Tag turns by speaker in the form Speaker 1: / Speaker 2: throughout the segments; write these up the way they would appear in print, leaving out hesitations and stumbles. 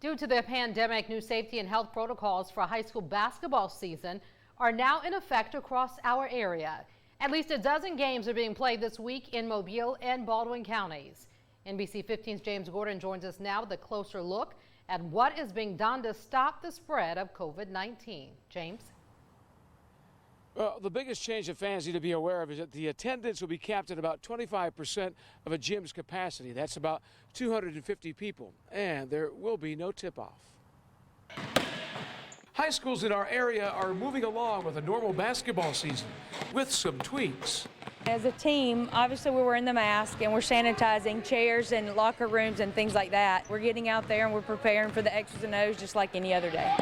Speaker 1: Due to the pandemic, new safety and health protocols for high school basketball season are now in effect across our area. At least a dozen games are being played this week in Mobile and Baldwin counties. NBC 15's James Gordon joins us now with a closer look at what is being done to stop the spread of COVID-19. James?
Speaker 2: Well, the biggest change that fans need to be aware of is that the attendance will be capped at about 25% of a gym's capacity. That's about 250 people, and there will be no tip-off. High schools in our area are moving along with a normal basketball season with some tweaks.
Speaker 3: As a team, obviously we're wearing the mask and we're sanitizing chairs and locker rooms and things like that. We're getting out there and we're preparing for the X's and O's just like any other day.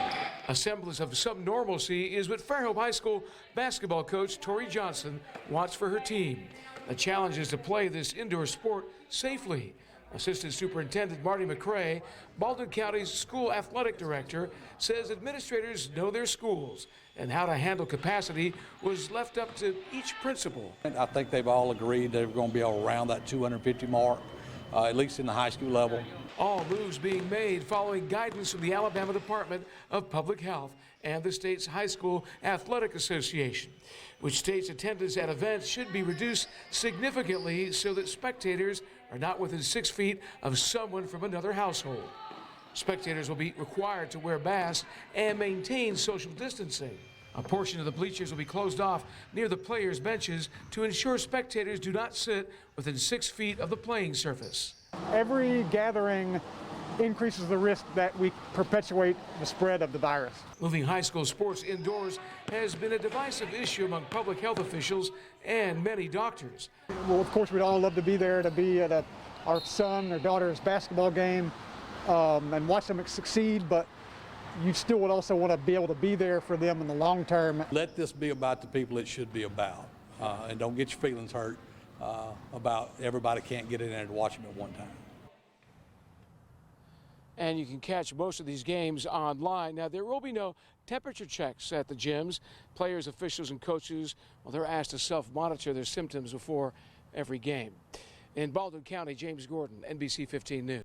Speaker 2: A semblance of some normalcy is what Fairhope High School basketball coach Tori Johnson wants for her team. The challenge is to play this indoor sport safely. Assistant Superintendent Marty McCrae, Baldwin County's school athletic director, says administrators know their schools and how to handle capacity was left up to each principal.
Speaker 4: I think they've all agreed they're going to be around that 250 mark, at least in the high school level.
Speaker 2: All moves being made following guidance from the Alabama Department of Public Health and the state's High School Athletic Association, which states attendance at events should be reduced significantly so that spectators are not within 6 feet of someone from another household. Spectators will be required to wear masks and maintain social distancing. A portion of the bleachers will be closed off near the players' benches to ensure spectators do not sit within 6 feet of the playing surface.
Speaker 5: Every gathering increases the risk that we perpetuate the spread of the virus.
Speaker 2: Moving high school sports indoors has been a divisive issue among public health officials and many doctors.
Speaker 5: Well, of course, we'd all love to be there to be at our son or daughter's basketball game and watch them succeed, but you still would also want to be able to be there for them in the long term.
Speaker 4: Let this be about the people it should be about, and don't get your feelings hurt about everybody can't get in there to watch them at one time.
Speaker 2: And you can catch most of these games online. Now, there will be no temperature checks at the gyms. Players, officials, and coaches, well, they're asked to self-monitor their symptoms before every game. In Baldwin County, James Gordon, NBC 15 News.